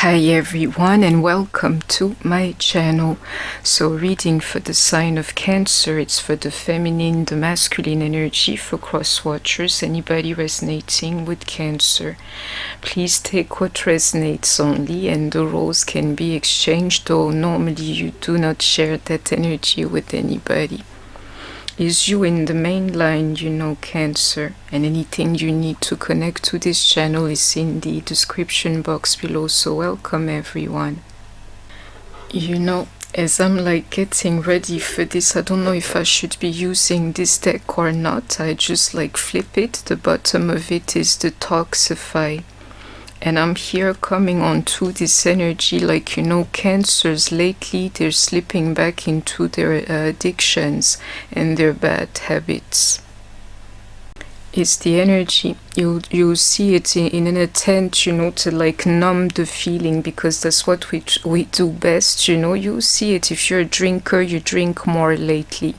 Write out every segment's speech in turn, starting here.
Hi everyone and welcome to my channel. So reading for the sign of Cancer, it's for the feminine, the masculine energy for cross-watchers, anybody resonating with Cancer. Please take what resonates only, and the roles can be exchanged, though normally you do not share that energy with anybody. Is you in the main line, you know, Cancer, and anything you need to connect to this channel is in the description box below, so welcome everyone. You know, as I'm getting ready for this, I don't know if I should be using this deck or not. I just flip it. The bottom of it is the Toxify. And I'm here coming on to this energy, Cancers lately, they're slipping back into their addictions and their bad habits. It's the energy, you see it in an attempt, to numb the feeling, because that's what we do best, you see it. If you're a drinker, you drink more lately.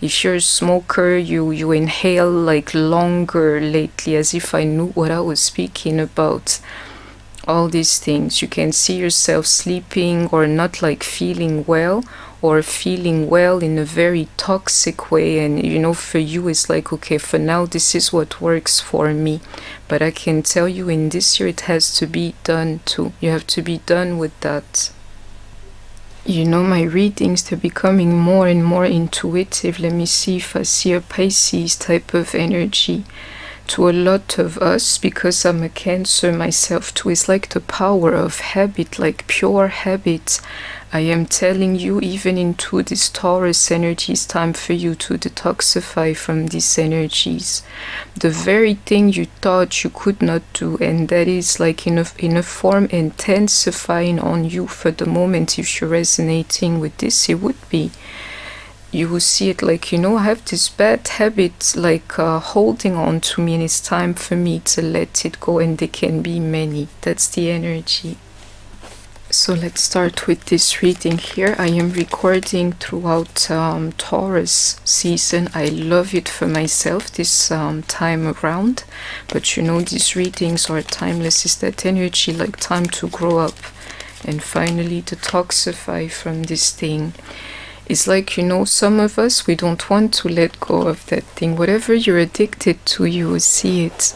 If you're a smoker, you inhale longer lately, as if I knew what I was speaking about. All these things, you can see yourself sleeping or not feeling well, or feeling well in a very toxic way, and for you it's okay, for now this is what works for me. But I can tell you, in this year it has to be done too. You have to be done with that. My readings, they're becoming more and more intuitive. Let me see if I see a Pisces type of energy. To a lot of us, because I'm a Cancer myself too, it's the power of habit, pure habit. I am telling you, even into this Taurus energy, it's time for you to detoxify from these energies. The very thing you thought you could not do, and that is in a form intensifying on you for the moment. If you're resonating with this, it would be. You will see it I have this bad habit holding on to me, and it's time for me to let it go, and there can be many. That's the energy. So let's start with this reading here. I am recording throughout Taurus season. I love it for myself this time around, but these readings are timeless. It's that energy, time to grow up and finally detoxify from this thing. It's some of us, we don't want to let go of that thing. Whatever you're addicted to, you will see it.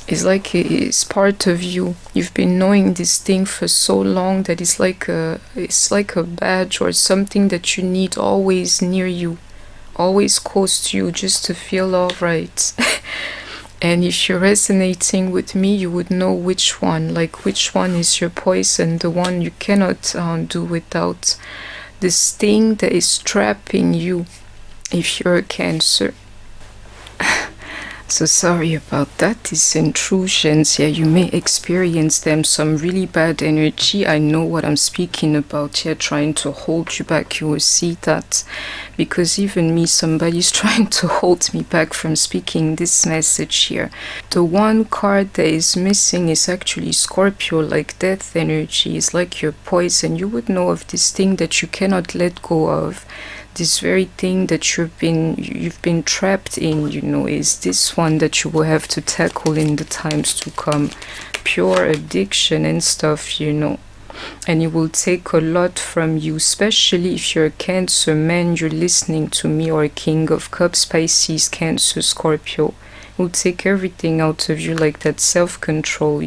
It's part of you. You've been knowing this thing for so long that it's like a badge or something that you need always near you, always close to you, just to feel all right. And if you're resonating with me, you would know which one. Which one is your poison, the one you cannot do without. This thing that is trapping you, if you're a Cancer. So sorry about that, these intrusions. Yeah, you may experience them, some really bad energy. I know what I'm speaking about here, trying to hold you back. You will see that, because even me, somebody's trying to hold me back from speaking this message here. The one card that is missing is actually Scorpio, death energy. Is your poison. You would know of this thing that you cannot let go of. This very thing that you've been trapped in, is this one that you will have to tackle in the times to come. Pure addiction and stuff, and it will take a lot from you, especially if you're a Cancer man, you're listening to me, or a King of Cups, Pisces, Cancer, Scorpio. It will take everything out of you, that self-control,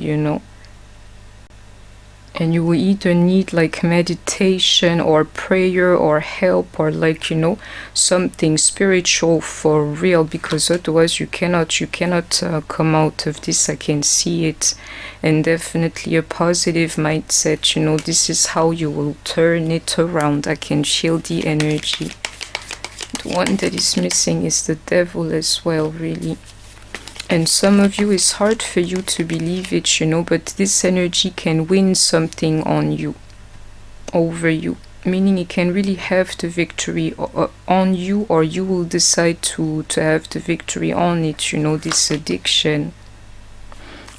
And you will either need meditation or prayer or help, or something spiritual for real, because otherwise you cannot come out of this. I can see it. And definitely a positive mindset, this is how you will turn it around. I can feel the energy. The one that is missing is the Devil as well, really. And some of you, it's hard for you to believe it, but this energy can win something on you, over you. Meaning it can really have the victory on you, or you will decide to have the victory on it, this addiction.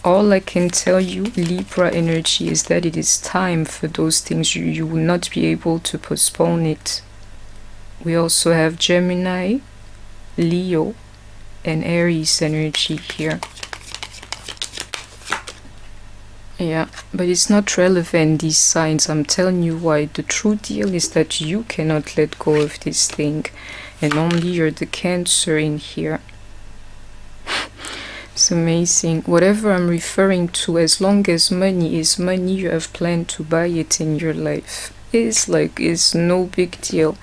All I can tell you, Libra energy, is that it is time for those things. You will not be able to postpone it. We also have Gemini, Leo, and Aries energy here. Yeah, but it's not relevant, these signs. I'm telling you why. The true deal is that you cannot let go of this thing, and only you're the Cancer in here. It's amazing. Whatever I'm referring to, as long as money is money, you have planned to buy it in your life. It's no big deal.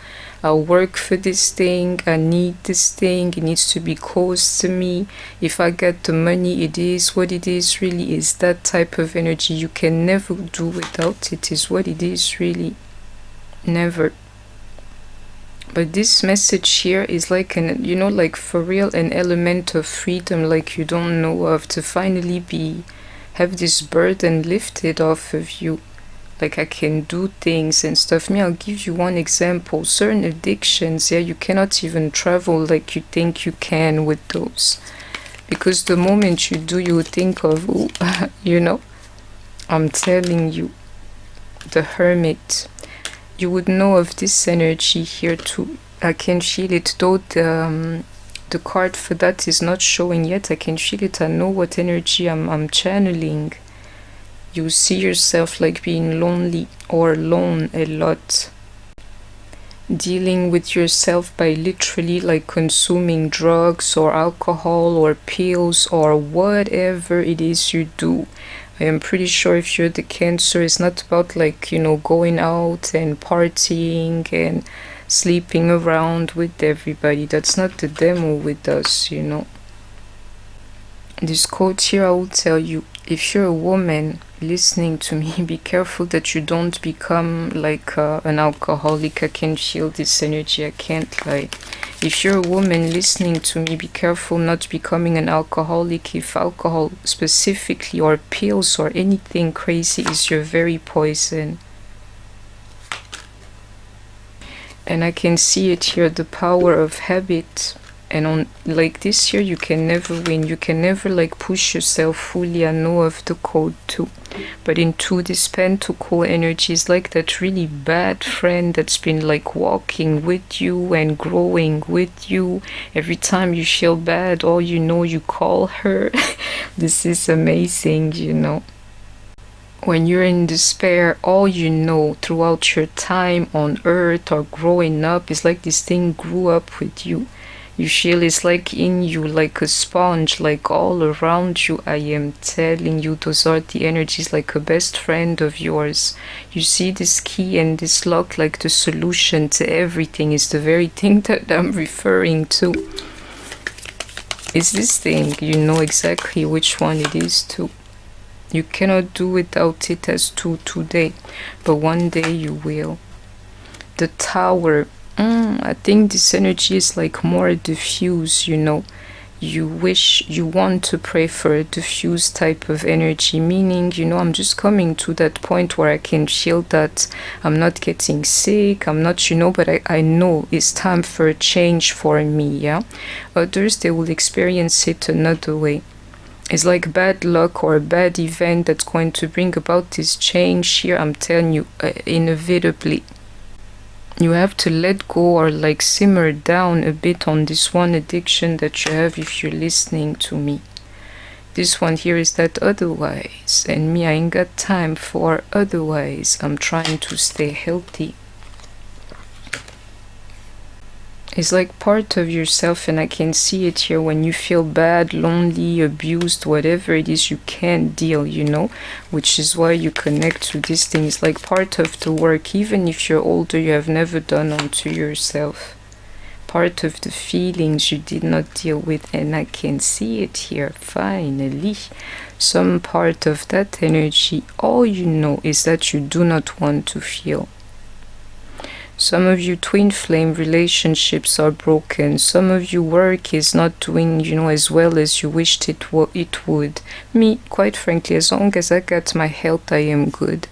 I work for this thing, I need this thing, it needs to be close to me. If I get the money, it is what it is, really is that type of energy. You can never do without it, is what it is, really. Never. But this message here is like like for real, an element of freedom like you don't know of, to finally have this burden lifted off of you. Like I can do things and stuff. I'll give you one example. Certain addictions, yeah, you cannot even travel like you think you can with those. Because the moment you do, you think of, ooh, I'm telling you, the Hermit. You would know of this energy here too. I can feel it, though the card for that is not showing yet. I can feel it. I know what energy I'm channeling. You see yourself like being lonely or alone a lot. Dealing with yourself by literally like consuming drugs or alcohol or pills or whatever it is you do. I am pretty sure if you're the Cancer, it's not about like, going out and partying and sleeping around with everybody. That's not the demo with us, This quote here, I will tell you, if you're a woman listening to me, be careful that you don't become like an alcoholic. I can feel this energy, I can't lie. If you're a woman listening to me, be careful not becoming an alcoholic. If alcohol specifically or pills or anything crazy is your very poison. And I can see it here, the power of habit. And on like this here, you can never win. You can never like push yourself fully. I know of the code too. But into this Pentacle energy is like that really bad friend that's been like walking with you and growing with you. Every time you feel bad, all you call her. This is amazing, When you're in despair, all throughout your time on earth or growing up is like this thing grew up with you. You feel it's like in you, like a sponge, like all around you. I am telling you, those are the energies, like a best friend of yours. You see this key and this lock, like the solution to everything is the very thing that I'm referring to. It's this thing, you know exactly which one it is too. You cannot do without it as today, but one day you will. The Tower. I think this energy is like more diffuse, You want to pray for a diffuse type of energy, meaning, I'm just coming to that point where I can feel that I'm not getting sick, I'm not, but I know it's time for a change for me, yeah? Others, they will experience it another way. It's like bad luck or a bad event that's going to bring about this change here, I'm telling you, inevitably. You have to let go or like simmer down a bit on this one addiction that you have if you're listening to me. This one here is that otherwise, and me, I ain't got time for otherwise. I'm trying to stay healthy. It's like part of yourself, and I can see it here when you feel bad, lonely, abused, whatever it is you can't deal, which is why you connect to this thing. It's like part of the work, even if you're older, you have never done unto yourself. Part of the feelings you did not deal with, and I can see it here, finally. Some part of that energy, all you know is that you do not want to feel. Some of you twin flame relationships are broken. Some of you work is not doing, as well as you wished it would. Me, quite frankly, as long as I got my health, I am good.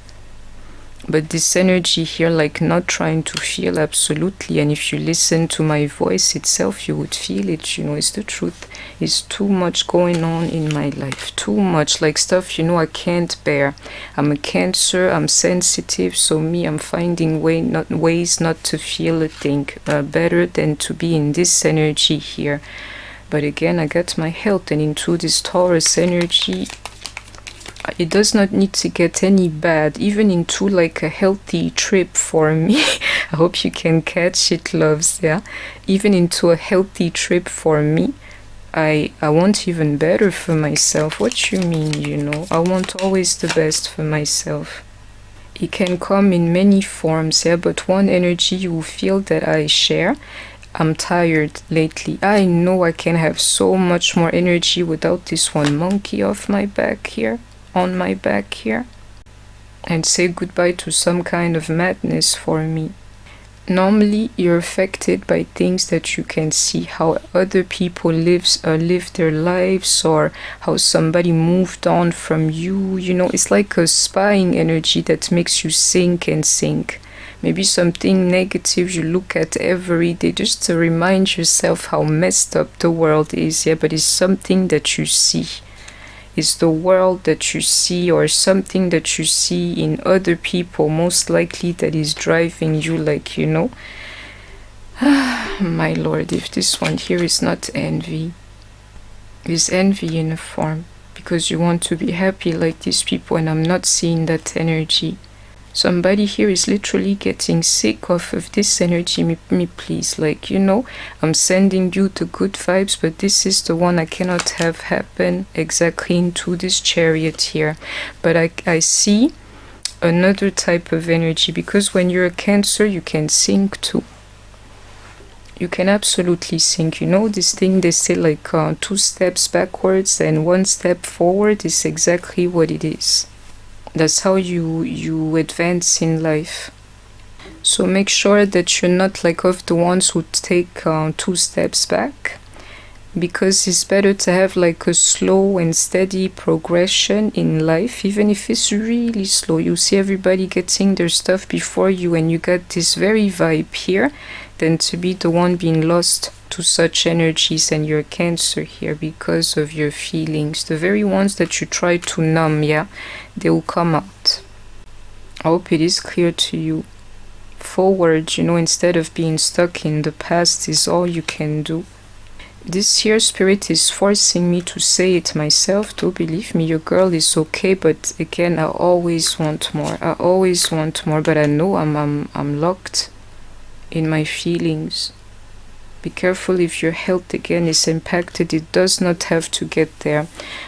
But this energy here, like not trying to feel absolutely, and if you listen to my voice itself, you would feel it, it's the truth. It's too much going on in my life, too much, like stuff, I can't bear. I'm a Cancer, I'm sensitive, so me, I'm finding ways not to feel a thing, better than to be in this energy here. But again, I got my health, and into this Taurus energy, It does not need to get any bad, even into like a healthy trip for me. I hope you can catch it, loves, yeah? Even into a healthy trip for me, I want even better for myself. What you mean, you know? I want always the best for myself. It can come in many forms, yeah, but one energy you will feel that I share. I'm tired lately. I know I can have so much more energy without this one monkey off my back here, on my back here, and say goodbye to some kind of madness for me. Normally, you're affected by things that you can see, how other people live their lives, or how somebody moved on from you. You know, it's like a spying energy that makes you sink and sink. Maybe something negative you look at every day just to remind yourself how messed up the world is. Yeah, but it's something that you see. It's the world that you see, or something that you see in other people, most likely, that is driving you, like, you know. My lord, if this one here is not envy, is envy in a form, because you want to be happy like these people, and I'm not seeing that energy. Somebody here is literally getting sick off of this energy. Me please, like, you know, I'm sending you the good vibes, but this is the one I cannot have happen exactly into this chariot here. But I see another type of energy, because when you're a Cancer, you can sink too. You can absolutely sink. You know this thing they say, like 2 steps backwards and 1 step forward, is exactly what it is. That's how you advance in life. So make sure that you're not like of the ones who take 2 steps back, because it's better to have like a slow and steady progression in life, even if it's really slow. You see everybody getting their stuff before you, and you got this very vibe here, than to be the one being lost to such energies. And you're Cancer here because of your feelings, the very ones that you try to numb, yeah, they will come out. I hope it is clear to you. Forward, you know, instead of being stuck in the past, is all you can do. This here spirit is forcing me to say it myself, though. Believe me, your girl is okay, but again, I always want more. I always want more, but I know I'm locked in my feelings. Be careful if your health again is impacted. It does not have to get there,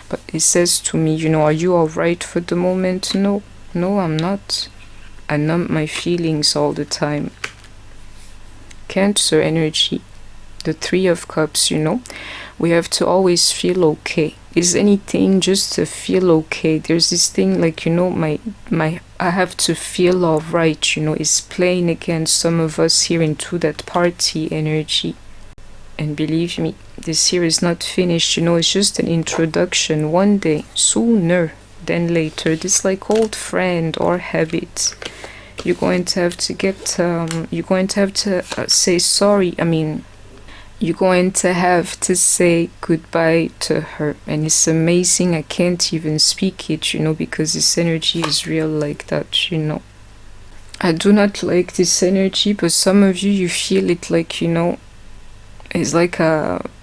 but it says to me, you know, are you all right for the moment? No, I'm not. I numb my feelings all the time. Cancer energy, the 3 of Cups, you know, we have to always feel okay. Is anything just to feel okay? There's this thing, like, you know, my I have to feel all right, you know, is playing against some of us here into that party energy. And believe me, this here is not finished, you know, it's just an introduction. One day, sooner than later, this like old friend or habit, you're going to have to get, you're going to have to say sorry. I mean, you're going to have to say goodbye to her. And it's amazing. I can't even speak it, you know, because this energy is real like that, you know. I do not like this energy, but some of you, you feel it, like, you know, it's like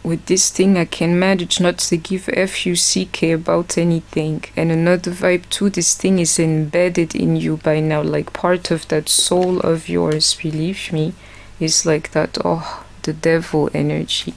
with this thing, I can manage not to give fuck about anything. And another vibe too, this thing is embedded in you by now, like part of that soul of yours, believe me, is like that. Oh, the devil energy.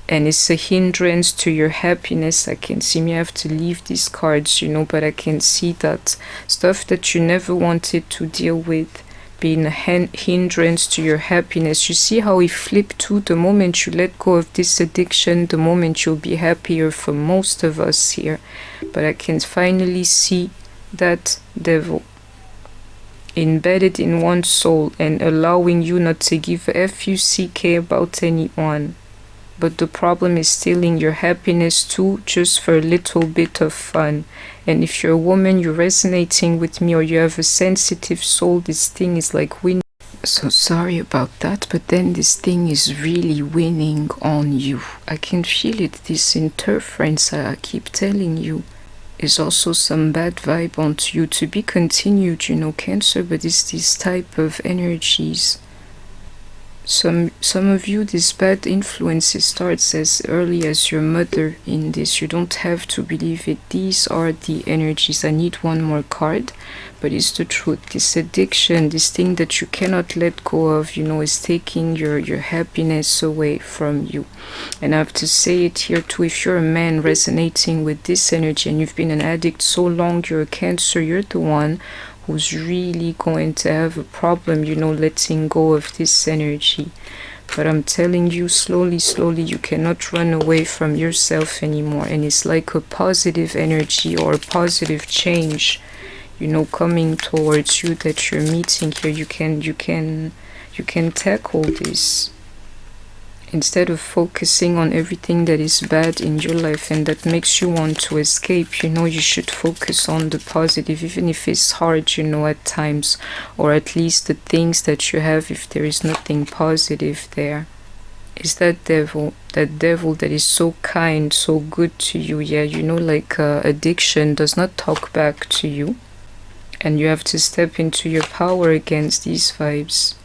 And it's a hindrance to your happiness. I can see me have to leave these cards, you know, but I can see that stuff that you never wanted to deal with being a hindrance to your happiness. You see how we flip to the moment you let go of this addiction, the moment you'll be happier for most of us here. But I can finally see that devil embedded in one soul and allowing you not to give fuck about anyone. But the problem is stealing your happiness too, just for a little bit of fun. And if you're a woman, you're resonating with me, or you have a sensitive soul, this thing is like winning. So sorry about that, but then this thing is really winning on you. I can feel it, this interference I keep telling you. Is also some bad vibe onto you, to be continued, you know, Cancer, but it's these type of energies Some of you, this bad influence starts as early as your mother in this. You don't have to believe it. These are the energies. I need one more card, but it's the truth. This addiction, this thing that you cannot let go of, is taking your happiness away from you. And I have to say it here too, if you're a man resonating with this energy and you've been an addict so long, you're a Cancer, you're the one who's really going to have a problem, letting go of this energy. But I'm telling you, slowly, you cannot run away from yourself anymore. And it's like a positive energy or a positive change, coming towards you that you're meeting here. You can tackle this. Instead of focusing on everything that is bad in your life and that makes you want to escape, you should focus on the positive, even if it's hard, at times, or at least the things that you have, if there is nothing positive there. Is that devil that is so kind, so good to you. Yeah, like addiction does not talk back to you, and you have to step into your power against these vibes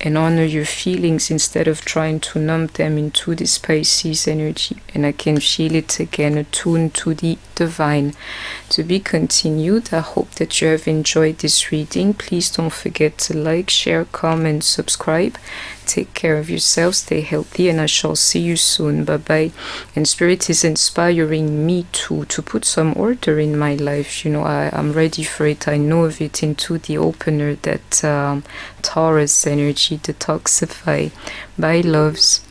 and honor your feelings instead of trying to numb them into this Pisces energy. And I can feel it again, attuned to the divine. To be continued. I hope that you have enjoyed this reading. Please don't forget to like, share, comment, subscribe. Take care of yourself, stay healthy, and I shall see you soon. Bye bye. And Spirit is inspiring me to put some order in my life. I'm ready for it. I know of it, into the opener, that Taurus energy, detoxify. Bye, loves.